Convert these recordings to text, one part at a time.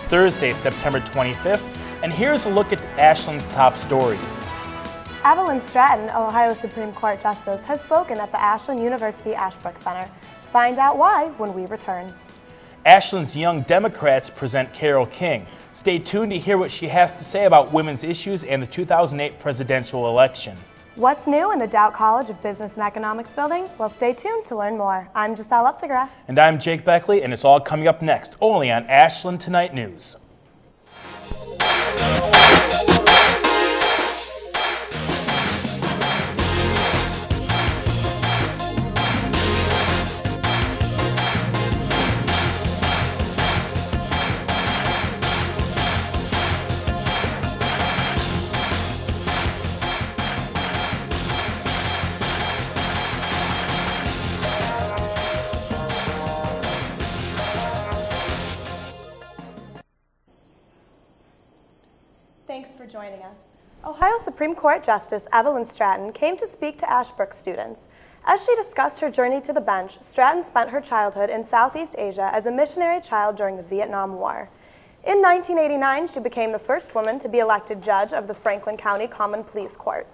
Thursday, September 25th, and here's a look at Ashland's top stories. Evelyn Stratton, Ohio Supreme Court Justice, has spoken at the Ashland University Ashbrook Center. Find out why when we return. Ashland's Young Democrats present Carole King. Stay tuned to hear what she has to say about women's issues and the 2008 presidential election. What's new in the Doubt College of Business and Economics building? Well, stay tuned to learn more. I'm Giselle Updegraff. And I'm Jake Beckley, and it's all coming up next, only on Ashland Tonight News. Thanks for joining us. Ohio Supreme Court Justice Evelyn Stratton came to speak to Ashbrook students. As she discussed her journey to the bench, Stratton spent her childhood in Southeast Asia as a missionary child during the Vietnam War. In 1989, she became the first woman to be elected judge of the Franklin County Common Pleas Court.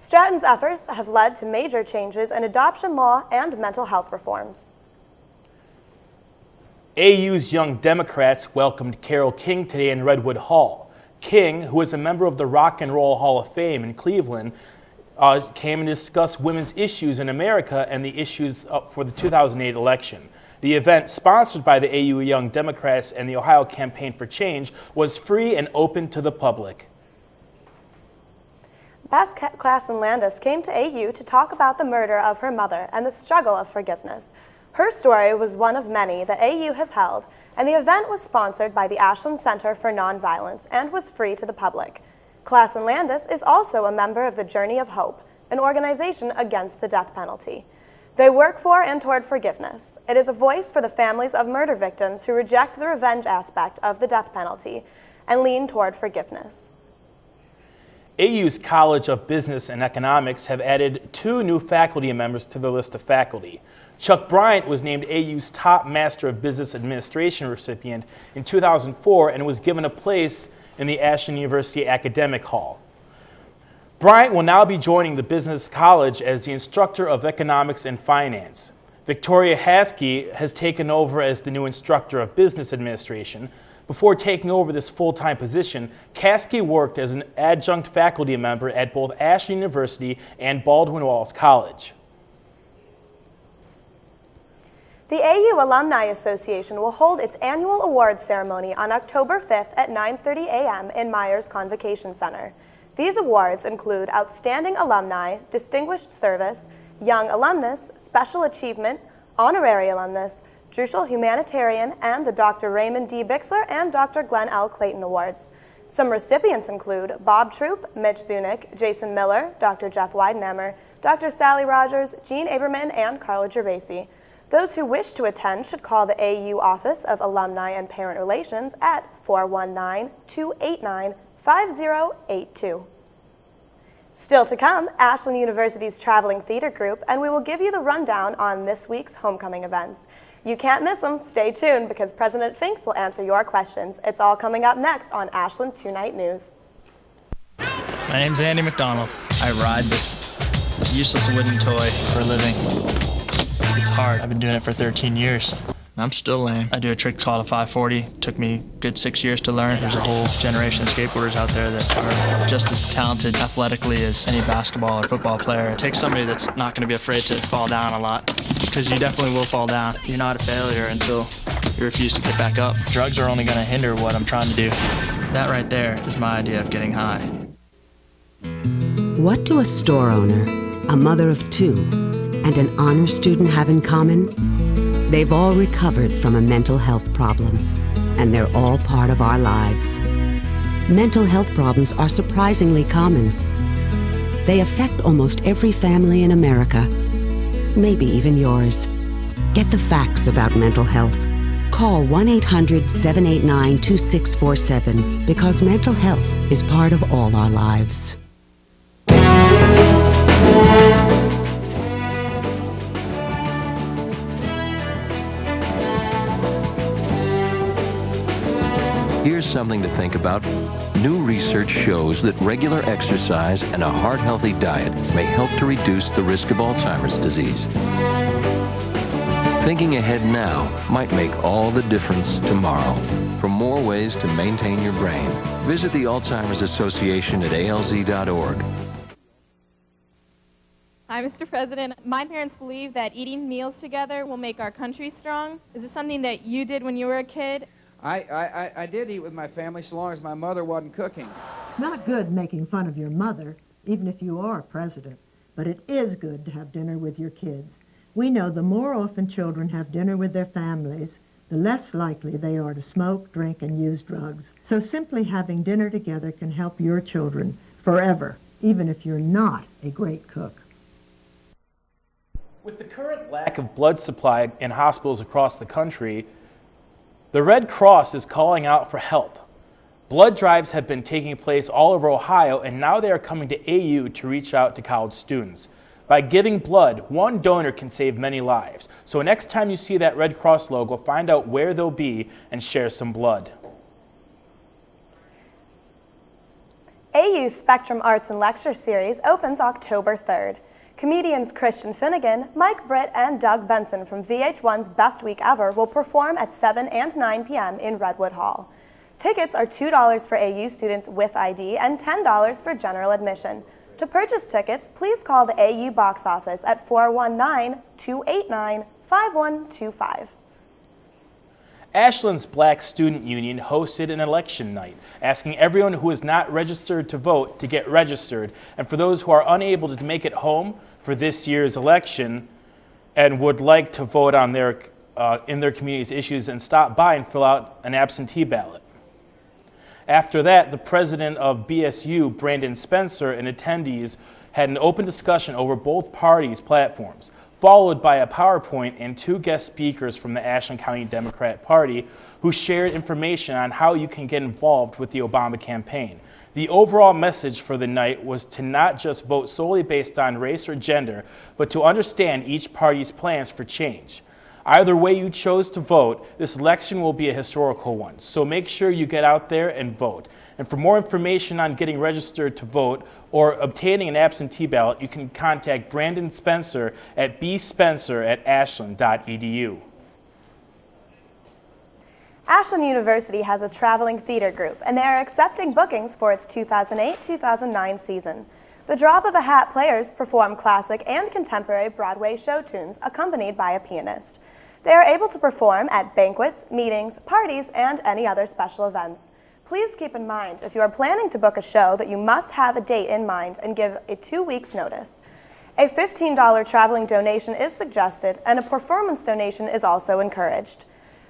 Stratton's efforts have led to major changes in adoption law and mental health reforms. AU's Young Democrats welcomed Carole King today in Redwood Hall. King, who is a member of the Rock and Roll Hall of Fame in Cleveland, came and discussed women's issues in America and the issues for the 2008 election. The event, sponsored by the AU Young Democrats and the Ohio Campaign for Change, was free and open to the public. Beth Klassen-Landis came to AU to talk about the murder of her mother and the struggle of forgiveness. Her story was one of many that AU has held, and the event was sponsored by the Ashland Center for Nonviolence and was free to the public. Klassen-Landis is also a member of the Journey of Hope, an organization against the death penalty. They work for and toward forgiveness. It is a voice for the families of murder victims who reject the revenge aspect of the death penalty and lean toward forgiveness. AU's College of Business and Economics have added 2 new faculty members to the list of faculty. Chuck Bryant was named AU's top Master of Business Administration recipient in 2004 and was given a place in the Ashland University Academic Hall. Bryant will now be joining the Business College as the instructor of economics and finance. Victoria Haskey has taken over as the new instructor of business administration. Before taking over this full-time position, Haskey worked as an adjunct faculty member at both Ashland University and Baldwin-Wallace College. The AU Alumni Association will hold its annual awards ceremony on October 5th at 9:30 a.m. in Myers Convocation Center. These awards include Outstanding Alumni, Distinguished Service, Young Alumnus, Special Achievement, Honorary Alumnus, Druschel Humanitarian, and the Dr. Raymond D. Bixler and Dr. Glenn L. Clayton Awards. Some recipients include Bob Troop, Mitch Zunick, Jason Miller, Dr. Jeff Weidenhammer, Dr. Sally Rogers, Jean Aberman, and Carla Gervasi. Those who wish to attend should call the AU Office of Alumni and Parent Relations at 419-289-5082. Still to come, Ashland University's traveling theater group, and we will give you the rundown on this week's homecoming events. You can't miss them. Stay tuned because President Finks will answer your questions. It's all coming up next on Ashland Tonight News. My name's Andy McDonald. I ride this useless wooden toy for a living. It's hard. I've been doing it for 13 years. I'm still lame. I do a trick called a 540. Took me a good 6 years to learn. There's a whole generation of skateboarders out there that are just as talented athletically as any basketball or football player. It takes somebody that's not going to be afraid to fall down a lot, because you definitely will fall down. You're not a failure until you refuse to get back up. Drugs are only going to hinder what I'm trying to do. That right there is my idea of getting high. What do a store owner, a mother of 2, and an honor student have in common? They've all recovered from a mental health problem, and they're all part of our lives. Mental health problems are surprisingly common. They affect almost every family in America, maybe even yours. Get the facts about mental health. Call 1-800-789-2647 because mental health is part of all our lives. Here's something to think about. New research shows that regular exercise and a heart-healthy diet may help to reduce the risk of Alzheimer's disease. Thinking ahead now might make all the difference tomorrow. For more ways to maintain your brain, visit the Alzheimer's Association at alz.org. Hi, Mr. President. My parents believe that eating meals together will make our country strong. Is this something that you did when you were a kid? I did eat with my family so long as my mother wasn't cooking. It's not good making fun of your mother, even if you are president, but it is good to have dinner with your kids. We know the more often children have dinner with their families, the less likely they are to smoke, drink, and use drugs. So simply having dinner together can help your children forever, even if you're not a great cook. With the current lack of blood supply in hospitals across the country, the Red Cross is calling out for help. Blood drives have been taking place all over Ohio, and now they are coming to AU to reach out to college students. By giving blood, one donor can save many lives. So next time you see that Red Cross logo, find out where they'll be and share some blood. AU's Spectrum Arts and Lecture Series opens October 3rd. Comedians Christian Finnegan, Mike Britt, and Doug Benson from VH1's Best Week Ever will perform at 7 and 9 p.m. in Redwood Hall. Tickets are $2 for AU students with ID and $10 for general admission. To purchase tickets, please call the AU box office at 419-289-5125. Ashland's Black Student Union hosted an election night, asking everyone who is not registered to vote to get registered, and for those who are unable to make it home for this year's election and would like to vote on in their community's issues, and stop by and fill out an absentee ballot. After that, the president of BSU, Brandon Spencer, and attendees had an open discussion over both parties' platforms, followed by a PowerPoint and two guest speakers from the Ashland County Democrat Party who shared information on how you can get involved with the Obama campaign. The overall message for the night was to not just vote solely based on race or gender, but to understand each party's plans for change. Either way you chose to vote, this election will be a historical one, so make sure you get out there and vote. And for more information on getting registered to vote or obtaining an absentee ballot, you can contact Brandon Spencer at bspencer@ashland.edu. Ashland University has a traveling theater group, and they are accepting bookings for its 2008-2009 season. The Drop of a Hat players perform classic and contemporary Broadway show tunes accompanied by a pianist. They are able to perform at banquets, meetings, parties, and any other special events. Please keep in mind, if you are planning to book a show, that you must have a date in mind and give a 2 weeks notice. A $15 traveling donation is suggested, and a performance donation is also encouraged.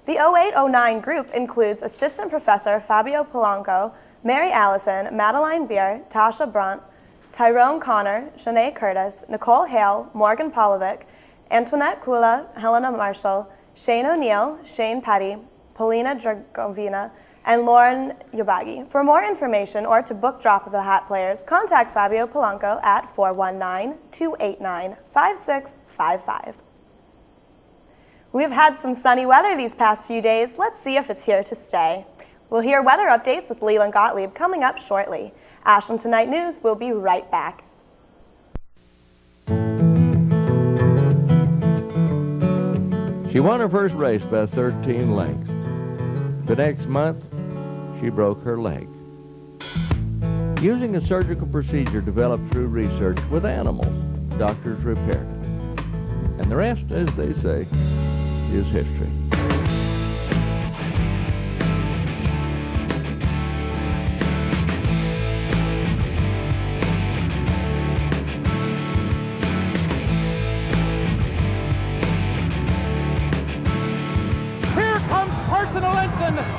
The 08-09 group includes Assistant Professor Fabio Polanco, Mary Allison, Madeline Beer, Tasha Brunt, Tyrone Connor, Shanae Curtis, Nicole Hale, Morgan Polovic, Antoinette Kula, Helena Marshall, Shane O'Neill, Shane Petty, Paulina Dragovina, and Lauren Yabagi. For more information or to book Drop of a Hat players, contact Fabio Polanco at 419-289-5655. We've had some sunny weather these past few days. Let's see if it's here to stay. We'll hear weather updates with Leland Gottlieb coming up shortly. Ashland Tonight News will be right back. She won her first race by 13 lengths. The next month, she broke her leg. Using a surgical procedure developed through research with animals, doctors repaired it. And the rest, as they say, is history.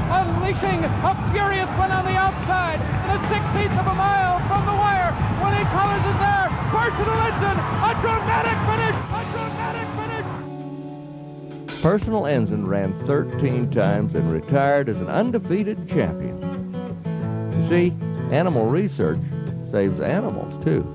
Unleashing a furious one on the outside in a 1/6 of a mile from the wire. Willie Collins is there. Personal Ensign, a dramatic finish. Personal Ensign ran 13 times and retired as an undefeated champion. You see, animal research saves animals too.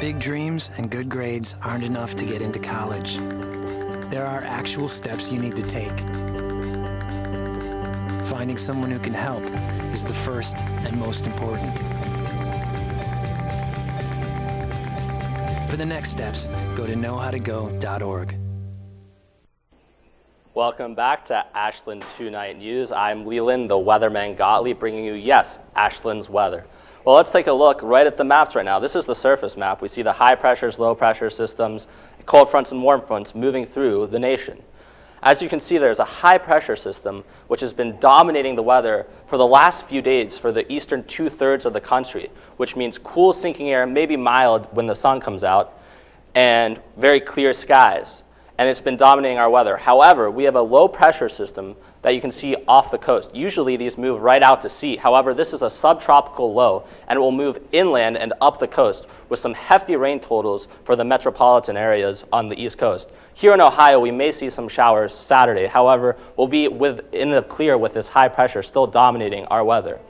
Big dreams and good grades aren't enough to get into college. There are actual steps you need to take. Finding someone who can help is the first and most important. For the next steps, go to knowhowtogo.org. Welcome back to Ashland Tonight News. I'm Leland, the weatherman Gottlieb, bringing you, yes, Ashland's weather. Well, let's take a look right at the maps right now. This is the surface map. We see the high pressures, low pressure systems, cold fronts and warm fronts moving through the nation. As you can see, there's a high pressure system which has been dominating the weather for the last few days for the eastern 2/3 of the country, which means cool sinking air, maybe mild when the sun comes out, and very clear skies. And it's been dominating our weather. However, we have a low pressure system that you can see off the coast. Usually these move right out to sea. However, this is a subtropical low, and it will move inland and up the coast with some hefty rain totals for the metropolitan areas on the East Coast. Here in Ohio, we may see some showers Saturday. However, we'll be in the clear with this high pressure still dominating our weather.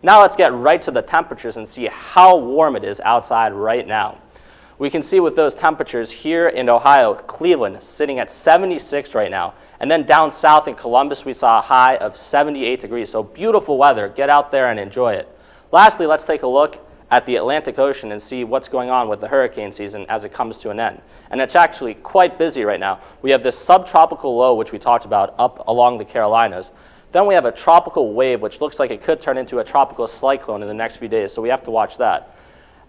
Now let's get right to the temperatures and see how warm it is outside right now. We can see with those temperatures here in Ohio, Cleveland sitting at 76 right now. And then down south in Columbus, we saw a high of 78 degrees. So beautiful weather. Get out there and enjoy it. Lastly, let's take a look at the Atlantic Ocean and see what's going on with the hurricane season as it comes to an end. And it's actually quite busy right now. We have this subtropical low, which we talked about, up along the Carolinas. Then we have a tropical wave, which looks like it could turn into a tropical cyclone in the next few days. So we have to watch that.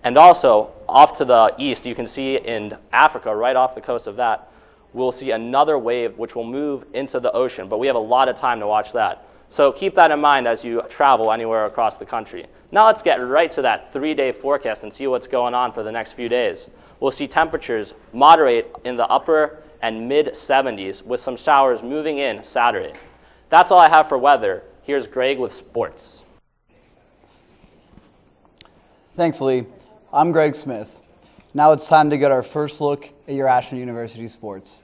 And also, off to the east, you can see in Africa, right off the coast of that, we'll see another wave which will move into the ocean. But we have a lot of time to watch that. So keep that in mind as you travel anywhere across the country. Now let's get right to that 3-day forecast and see what's going on for the next few days. We'll see temperatures moderate in the upper and mid-70s with some showers moving in Saturday. That's all I have for weather. Here's Greg with sports. Thanks, Lee. I'm Greg Smith. Now it's time to get our first look at your Ashland University sports.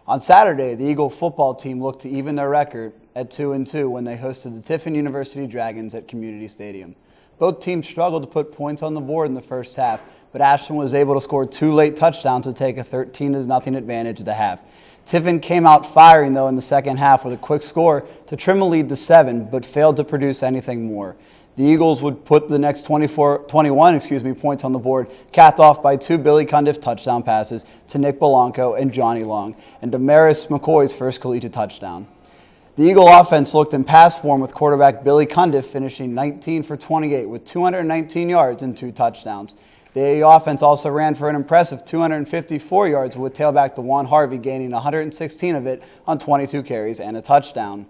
On Saturday, the Eagle football team looked to even their record at 2-2 when they hosted the Tiffin University Dragons at Community Stadium. Both teams struggled to put points on the board in the first half, but Ashland was able to score 2 late touchdowns to take a 13-0 advantage at the half. Tiffin came out firing, though, in the second half with a quick score to trim a lead to 7, but failed to produce anything more. The Eagles would put the next 21 points on the board, capped off by 2 Billy Cundiff touchdown passes to Nick Belanco and Johnny Long, and Damaris McCoy's first collegiate touchdown. The Eagle offense looked in pass form with quarterback Billy Cundiff finishing 19 for 28 with 219 yards and 2 touchdowns. The AU offense also ran for an impressive 254 yards with tailback DeJuan Harvey gaining 116 of it on 22 carries and a touchdown.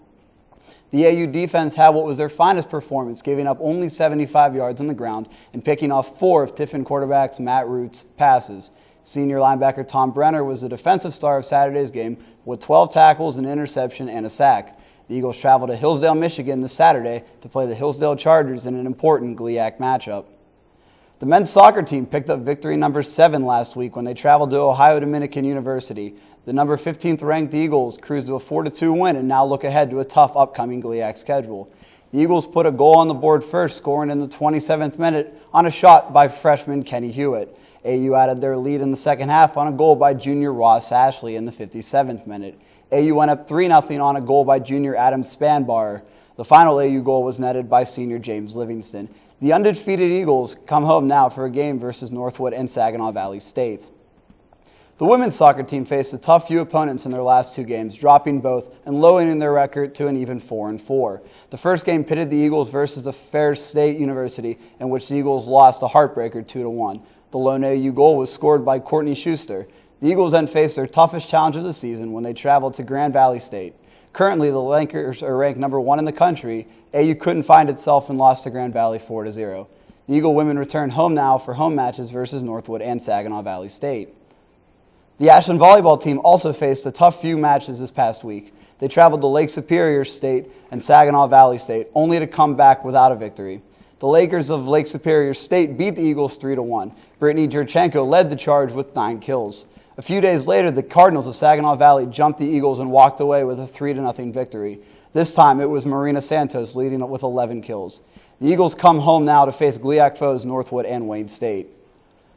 The AU defense had what was their finest performance, giving up only 75 yards on the ground and picking off 4 of Tiffin quarterback's Matt Root's passes. Senior linebacker Tom Brenner was the defensive star of Saturday's game with 12 tackles, an interception, and a sack. The Eagles traveled to Hillsdale, Michigan this Saturday to play the Hillsdale Chargers in an important GLIAC matchup. The men's soccer team picked up victory number 7 last week when they traveled to Ohio Dominican University. The number 15th ranked Eagles cruised to a 4-2 win and now look ahead to a tough upcoming GLIAC schedule. The Eagles put a goal on the board first, scoring in the 27th minute on a shot by freshman Kenny Hewitt. AU added their lead in the second half on a goal by junior Ross Ashley in the 57th minute. AU went up 3-0 on a goal by junior Adam Spanbar. The final AU goal was netted by senior James Livingston. The undefeated Eagles come home now for a game versus Northwood and Saginaw Valley State. The women's soccer team faced a tough few opponents in their last 2 games, dropping both and lowering their record to an even 4-4. The first game pitted the Eagles versus the Fair State University, in which the Eagles lost a heartbreaker 2-1. The lone AU goal was scored by Courtney Schuster. The Eagles then faced their toughest challenge of the season when they traveled to Grand Valley State. Currently, the Lakers are ranked number 1 in the country. AU couldn't find itself and lost to Grand Valley 4-0. The Eagle women return home now for home matches versus Northwood and Saginaw Valley State. The Ashland volleyball team also faced a tough few matches this past week. They traveled to Lake Superior State and Saginaw Valley State, only to come back without a victory. The Lakers of Lake Superior State beat the Eagles 3-1. Brittany Jurchenko led the charge with 9 kills. A few days later, the Cardinals of Saginaw Valley jumped the Eagles and walked away with a 3-0 victory. This time, it was Marina Santos leading with 11 kills. The Eagles come home now to face GLIAC foes Northwood and Wayne State.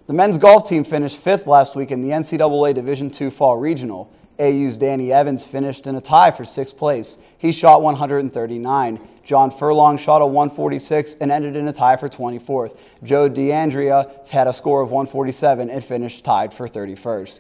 The men's golf team finished 5th last week in the NCAA Division II Fall Regional. AU's Danny Evans finished in a tie for 6th place. He shot 139. John Furlong shot a 146 and ended in a tie for 24th. Joe DeAndrea had a score of 147 and finished tied for 31st.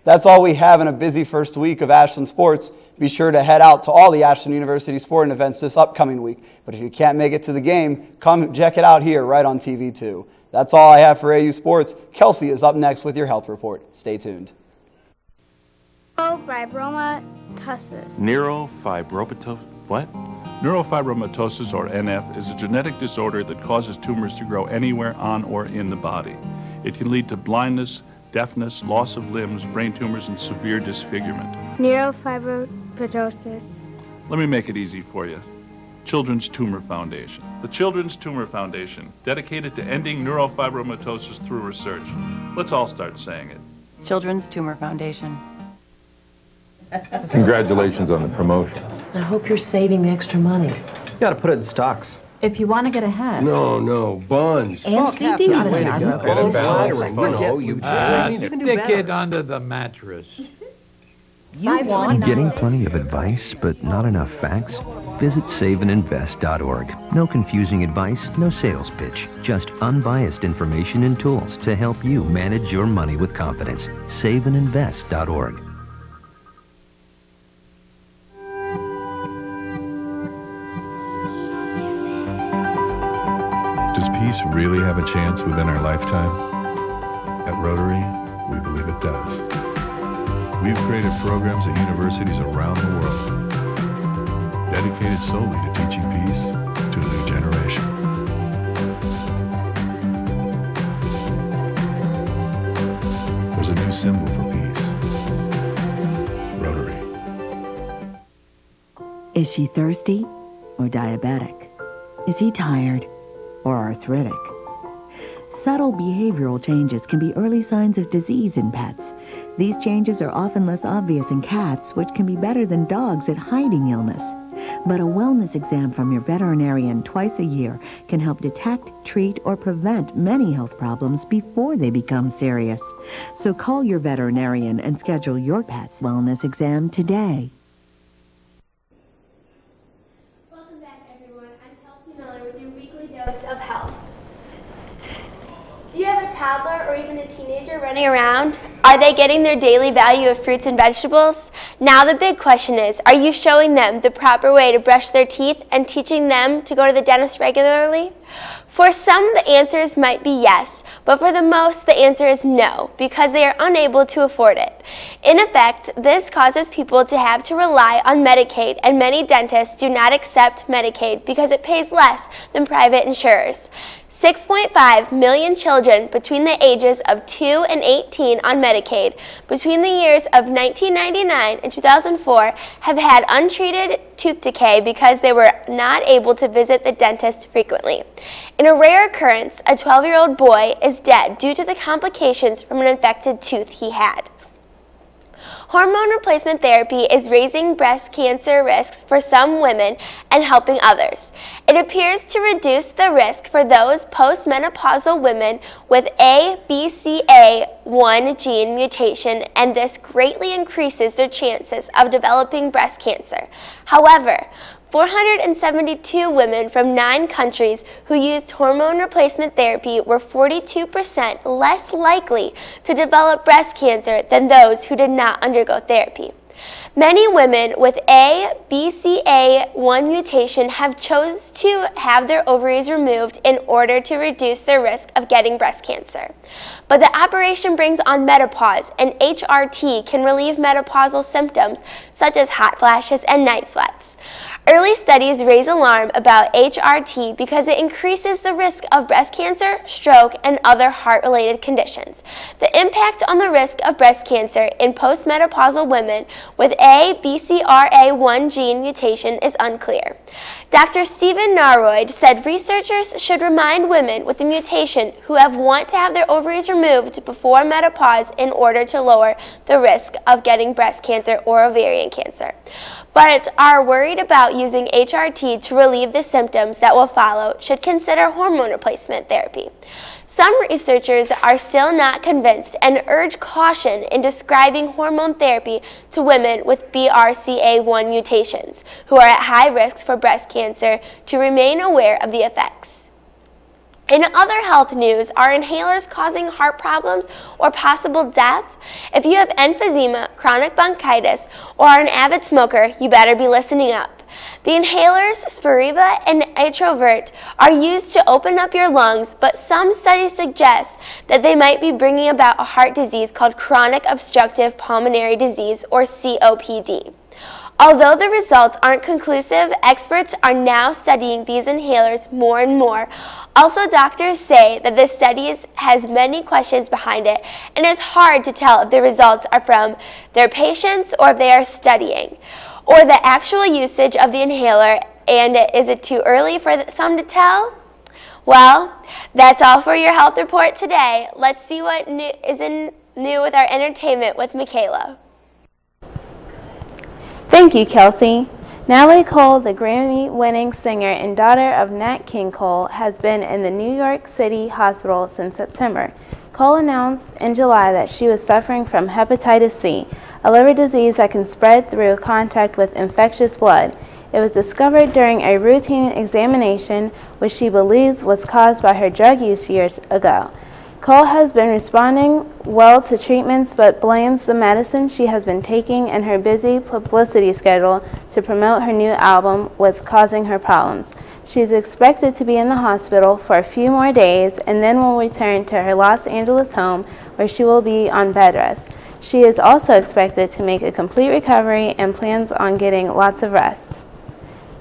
That's all we have in a busy first week of Ashland sports. Be sure to head out to all the Ashland University sporting events this upcoming week. But if you can't make it to the game, come check it out here right on TV too. That's all I have for AU Sports. Kelsey is up next with your health report. Stay tuned. Neurofibromatosis. Neurofibromatosis, or NF, is a genetic disorder that causes tumors to grow anywhere on or in the body. It can lead to blindness, deafness, loss of limbs, brain tumors, and severe disfigurement. Neurofibromatosis. Let me make it easy for you. Children's Tumor Foundation. The Children's Tumor Foundation, dedicated to ending neurofibromatosis through research. Let's all start saying it. Children's Tumor Foundation. Congratulations on the promotion. I hope you're saving the extra money. You gotta put it in stocks. If you want to get ahead. No, bonds. And CDs. Stick it under the mattress. Getting plenty of advice, but not enough facts? Visit saveandinvest.org. No confusing advice, no sales pitch. Just unbiased information and tools to help you manage your money with confidence. Saveandinvest.org. Does peace really have a chance within our lifetime? At Rotary, we believe it does. We've created programs at universities around the world dedicated solely to teaching peace to a new generation. There's a new symbol for peace. Rotary. Is she thirsty or diabetic? Is he tired or arthritic? Subtle behavioral changes can be early signs of disease in pets. These changes are often less obvious in cats, which can be better than dogs at hiding illness. But a wellness exam from your veterinarian twice a year can help detect, treat, or prevent many health problems before they become serious. So call your veterinarian and schedule your pet's wellness exam today. Welcome back, everyone. I'm Kelsey Miller with your weekly dose of health. Do you have a toddler or even a teenager running around? Are they getting their daily value of fruits and vegetables? Now the big question is, are you showing them the proper way to brush their teeth and teaching them to go to the dentist regularly? For some, the answers might be yes, but for the most, the answer is no, because they are unable to afford it. In effect, this causes people to have to rely on Medicaid, and many dentists do not accept Medicaid because it pays less than private insurers. 6.5 million children between the ages of 2 and 18 on Medicaid between the years of 1999 and 2004 have had untreated tooth decay because they were not able to visit the dentist frequently. In a rare occurrence, a 12-year-old boy is dead due to the complications from an infected tooth he had. Hormone replacement therapy is raising breast cancer risks for some women and helping others. It appears to reduce the risk for those postmenopausal women with a BCA1 gene mutation, and this greatly increases their chances of developing breast cancer. However, 472 women from 9 countries who used hormone replacement therapy were 42% less likely to develop breast cancer than those who did not undergo therapy. Many women with a BCA1 mutation have chosen to have their ovaries removed in order to reduce their risk of getting breast cancer. But the operation brings on menopause, and HRT can relieve menopausal symptoms such as hot flashes and night sweats. Early studies raise alarm about HRT because it increases the risk of breast cancer, stroke, and other heart-related conditions. The impact on the risk of breast cancer in postmenopausal women with a BCRA1 gene mutation is unclear. Dr. Stephen Narroyd said researchers should remind women with the mutation who want to have their ovaries removed before menopause in order to lower the risk of getting breast cancer or ovarian cancer, but are worried about using HRT to relieve the symptoms that will follow should consider hormone replacement therapy. Some researchers are still not convinced and urge caution in describing hormone therapy to women with BRCA1 mutations who are at high risk for breast cancer to remain aware of the effects. In other health news, are inhalers causing heart problems or possible death? If you have emphysema, chronic bronchitis, or are an avid smoker, you better be listening up. The inhalers Spiriva and Introvert are used to open up your lungs, but some studies suggest that they might be bringing about a heart disease called chronic obstructive pulmonary disease, or COPD. Although the results aren't conclusive, experts are now studying these inhalers more and more. Also, doctors say that the study has many questions behind it, and it's hard to tell if the results are from their patients or if they are studying, or the actual usage of the inhaler, and is it too early for some to tell? Well, that's all for your health report today. Let's see what is new with our entertainment with Michaela. Thank you, Kelsey. Natalie Cole, the Grammy-winning singer and daughter of Nat King Cole, has been in the New York City hospital since September. Cole announced in July that she was suffering from hepatitis C, a liver disease that can spread through contact with infectious blood. It was discovered during a routine examination, which she believes was caused by her drug use years ago. Cole has been responding well to treatments, but blames the medicine she has been taking and her busy publicity schedule to promote her new album with causing her problems. She is expected to be in the hospital for a few more days and then will return to her Los Angeles home, where she will be on bed rest. She is also expected to make a complete recovery and plans on getting lots of rest.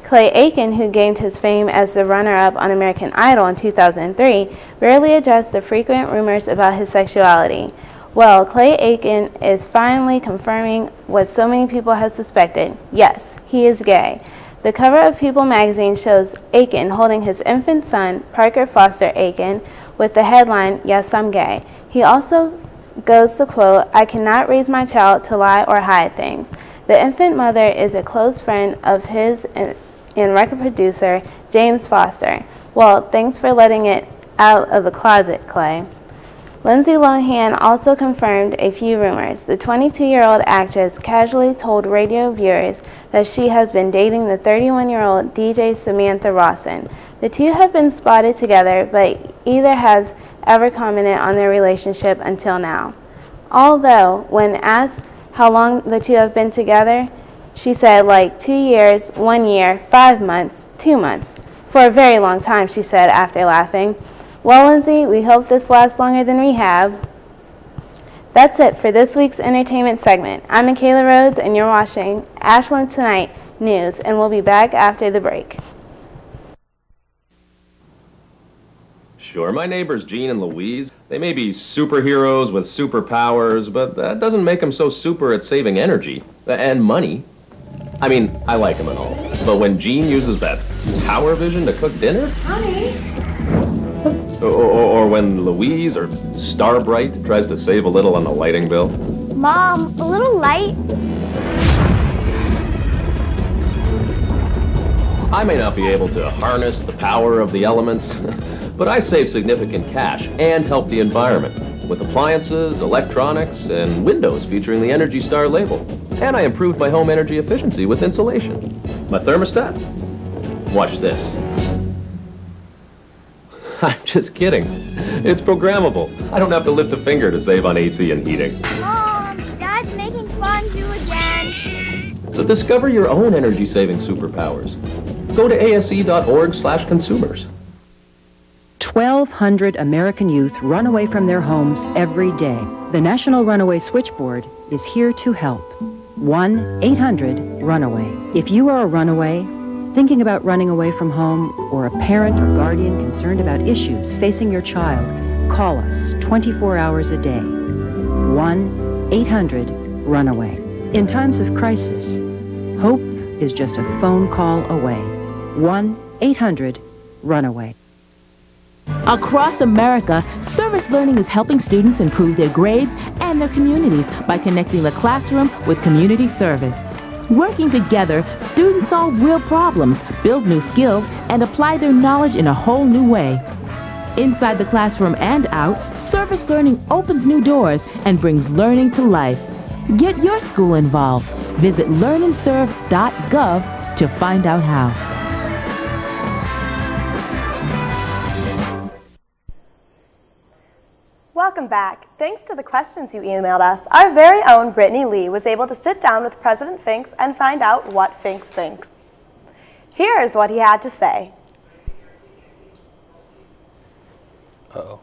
Clay Aiken, who gained his fame as the runner-up on American Idol in 2003, rarely addressed the frequent rumors about his sexuality. Well, Clay Aiken is finally confirming what so many people have suspected. Yes, he is gay. The cover of People magazine shows Aiken holding his infant son, Parker Foster Aiken, with the headline, "Yes, I'm gay." He also goes to quote, "I cannot raise my child to lie or hide things." The infant mother is a close friend of his and record producer James Foster. Well, thanks for letting it out of the closet, Clay. Lindsay Lohan also confirmed a few rumors. The 22-year-old actress casually told radio viewers that she has been dating the 31-year-old DJ Samantha Rawson. The two have been spotted together, but either has ever commented on their relationship until now. Although, when asked how long the two have been together, she said like 2 years, 1 year, 5 months, 2 months. For a very long time, she said after laughing. Well, Lindsay, we hope this lasts longer than we have. That's it for this week's entertainment segment. I'm Michaela Rhodes, and you're watching Ashland Tonight News, and we'll be back after the break. Sure, my neighbors Jean and Louise, they may be superheroes with superpowers, but that doesn't make them so super at saving energy and money. I mean, I like them and all, but when Jean uses that power vision to cook dinner? Honey. Or when Louise or Starbright tries to save a little on the lighting bill? Mom, a little light. I may not be able to harness the power of the elements, but I save significant cash and help the environment with appliances, electronics, and windows featuring the Energy Star label. And I improved my home energy efficiency with insulation. My thermostat? Watch this. I'm just kidding. It's programmable. I don't have to lift a finger to save on AC and heating. Mom, Dad's making fondue again. So discover your own energy-saving superpowers. Go to ase.org/consumers. 1,200 American youth run away from their homes every day. The National Runaway Switchboard is here to help. 1-800-RUNAWAY. If you are a runaway, thinking about running away from home, or a parent or guardian concerned about issues facing your child, call us 24 hours a day. 1-800-RUNAWAY. In times of crisis, hope is just a phone call away. 1-800-RUNAWAY. Across America, service learning is helping students improve their grades and their communities by connecting the classroom with community service. Working together, students solve real problems, build new skills, and apply their knowledge in a whole new way. Inside the classroom and out, service learning opens new doors and brings learning to life. Get your school involved. Visit learnandserve.gov to find out how. Welcome back. Thanks to the questions you emailed us, our very own Brittany Lee was able to sit down with President Finks and find out what Finks thinks. Here is what he had to say. Uh-oh.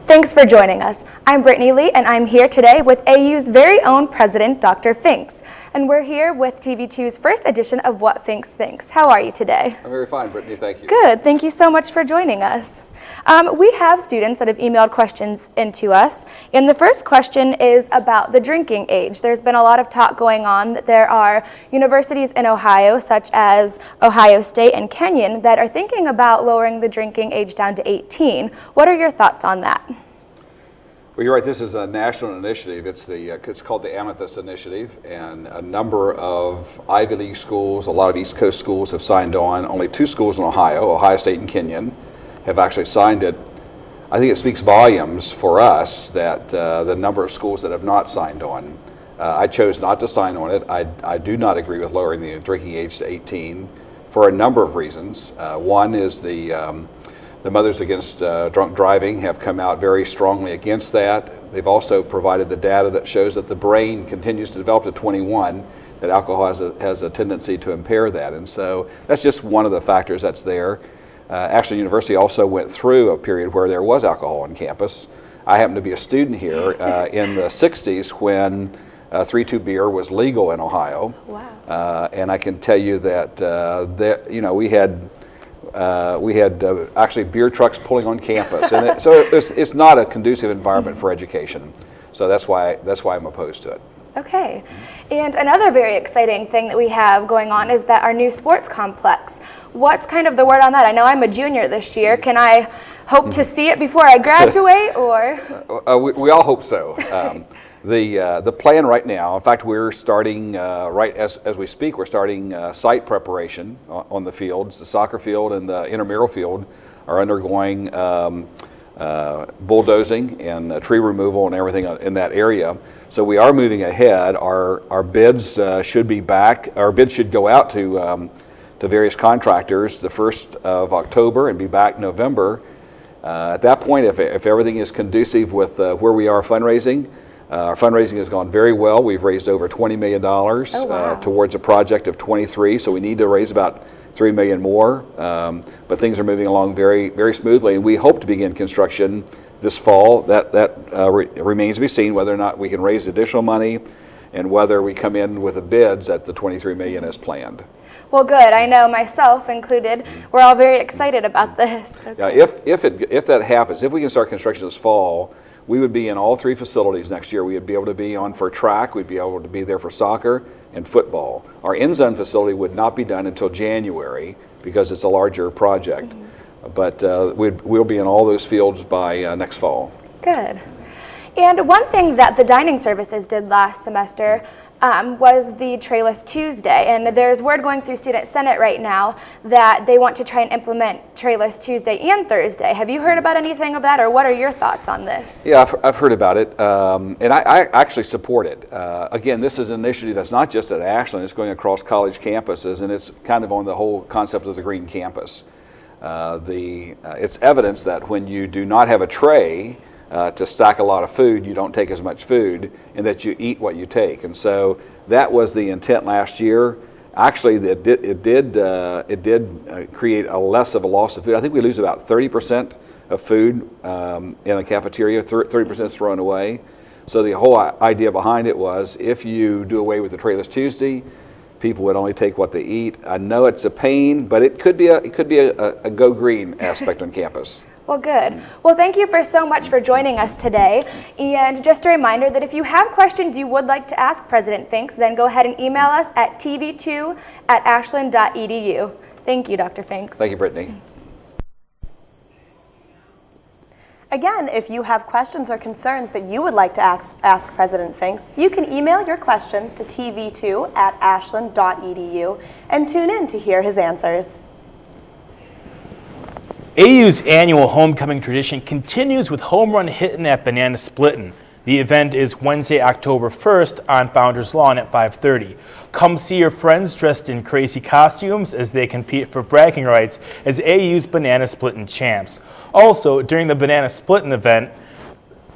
Thanks for joining us. I'm Brittany Lee, and I'm here today with AU's very own president, Dr. Finks. And we're here with TV2's first edition of What Finks Thinks. How are you today? I'm very fine, Brittany. Thank you. Good. Thank you so much for joining us. We have students that have emailed questions into us, and the first question is about the drinking age. There's been a lot of talk going on that there are universities in Ohio, such as Ohio State and Kenyon, that are thinking about lowering the drinking age down to 18. What are your thoughts on that? Well, you're right. This is a national initiative. It's called the Amethyst Initiative, and a number of Ivy League schools, a lot of East Coast schools have signed on. Only 2 schools in Ohio, Ohio State and Kenyon, have actually signed it. I think it speaks volumes for us that the number of schools that have not signed on. I chose not to sign on it. I do not agree with lowering the drinking age to 18 for a number of reasons. One is the Mothers Against Drunk Driving have come out very strongly against that. They've also provided the data that shows that the brain continues to develop to 21, that alcohol has a tendency to impair that. And so that's just one of the factors that's there. Ashland University also went through a period where there was alcohol on campus. I happened to be a student here in the 60s when 3-2 beer was legal in Ohio. Wow. And I can tell you that, we had actually beer trucks pulling on campus, and so it's not a conducive environment for education. So that's why I'm opposed to it. Okay. And another very exciting thing that we have going on is that our new sports complex. What's kind of the word on that? I know I'm a junior this year. Can I hope to see it before I graduate, or? We all hope so. The plan right now, in fact, we're starting right as we speak. We're starting site preparation on the fields. The soccer field and the intramural field are undergoing bulldozing and tree removal and everything in that area. So we are moving ahead. Our bids should be back. Our bids should go out to various contractors the 1st of October and be back November. At that point, if everything is conducive with where we are fundraising, our fundraising has gone very well. We've raised over $20 million towards a project of 23, so we need to raise about $3 million more. But things are moving along very, very smoothly, and we hope to begin construction this fall. That remains to be seen whether or not we can raise additional money and whether we come in with the bids at the $23 million as planned. Well, good. I know myself included. We're all very excited about this. Okay. Yeah, if that happens, if we can start construction this fall, we would be in all 3 facilities next year. We would be able to be on for track. We'd be able to be there for soccer and football. Our end zone facility would not be done until January because it's a larger project. But we'll be in all those fields by next fall. Good. And one thing that the dining services did last semester was the Trayless Tuesday. And there's word going through Student Senate right now that they want to try and implement Trayless Tuesday and Thursday. Have you heard about anything of that, or what are your thoughts on this? Yeah, I've heard about it, and I actually support it. Again, this is an initiative that's not just at Ashland, it's going across college campuses, and it's kind of on the whole concept of the green campus. It's evidence that when you do not have a tray to stack a lot of food, you don't take as much food, and that you eat what you take. And so that was the intent last year. Actually, it did create a less of a loss of food. I think we lose about 30% of food in the cafeteria, 30% is thrown away. So the whole idea behind it was if you do away with the Trayless Tuesday, people would only take what they eat. I know it's a pain, but it could be a go green aspect on campus. Well, good. Well, thank you so much for joining us today. And just a reminder that if you have questions you would like to ask President Finks, then go ahead and email us at tv2@ashland.edu. Thank you, Dr. Finks. Thank you, Brittany. Again, if you have questions or concerns that you would like to ask President Finks, you can email your questions to tv2@ashland.edu and tune in to hear his answers. AU's annual homecoming tradition continues with home run hitting at Banana Splittin'. The event is Wednesday, October 1st on Founders Lawn at 5:30. Come see your friends dressed in crazy costumes as they compete for bragging rights as AU's Banana Splittin' champs. Also, during the Banana Splittin' event,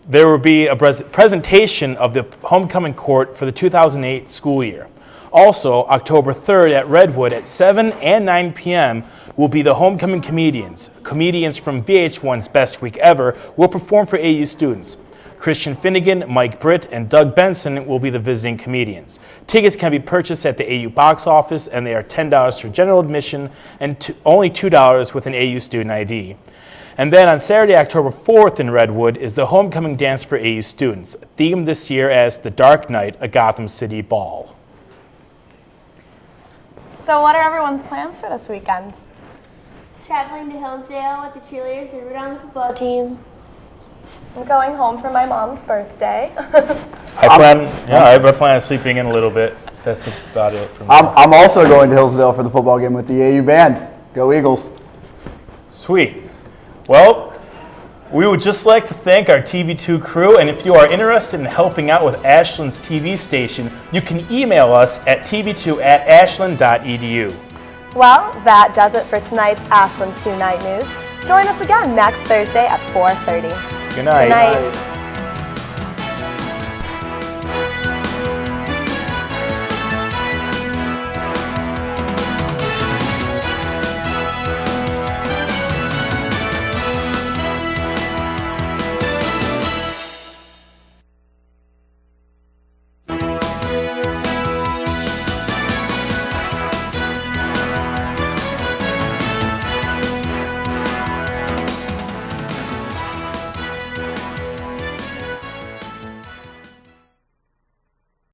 there will be a presentation of the homecoming court for the 2008 school year. Also, October 3rd at Redwood at 7 and 9 p.m. will be the homecoming comedians. Comedians from VH1's Best Week Ever will perform for AU students. Christian Finnegan, Mike Britt, and Doug Benson will be the visiting comedians. Tickets can be purchased at the AU box office, and they are $10 for general admission and only $2 with an AU student ID. And then on Saturday, October 4th in Redwood is the homecoming dance for AU students, themed this year as The Dark Night, a Gotham City Ball. So what are everyone's plans for this weekend? Traveling to Hillsdale with the cheerleaders and root on the football team. I'm going home for my mom's birthday. I plan on sleeping in a little bit. That's about it for me. I'm also going to Hillsdale for the football game with the AU band. Go Eagles. Sweet. Well, we would just like to thank our TV2 crew, and if you are interested in helping out with Ashland's TV station, you can email us at tv2@ashland.edu. Well, that does it for tonight's Ashland 2 Night News. Join us again next Thursday at 4:30. Good night. Good night.